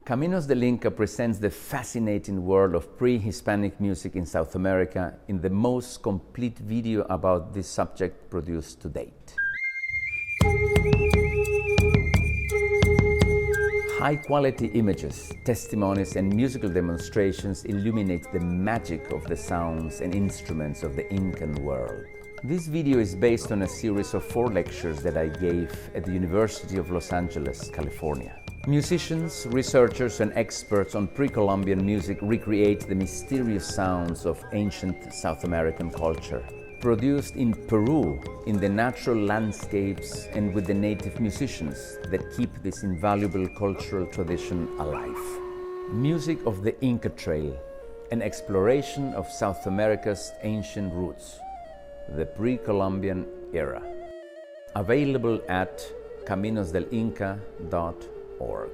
Caminos del Inca presents the fascinating world of pre-Hispanic music in South America in the most complete video about this subject produced to date. High-quality images, testimonies, and musical demonstrations illuminate the magic of the sounds and instruments of the Incan world. This video is based on a series of 4 lectures that I gave at the University of Los Angeles, California. Musicians, researchers, and experts on pre-Columbian music recreate the mysterious sounds of ancient South American culture, produced in Peru, in the natural landscapes and with the native musicians that keep this invaluable cultural tradition alive. Music of the Inca Trail, an exploration of South America's ancient roots, the pre-Columbian era. Available at caminosdelinca.org.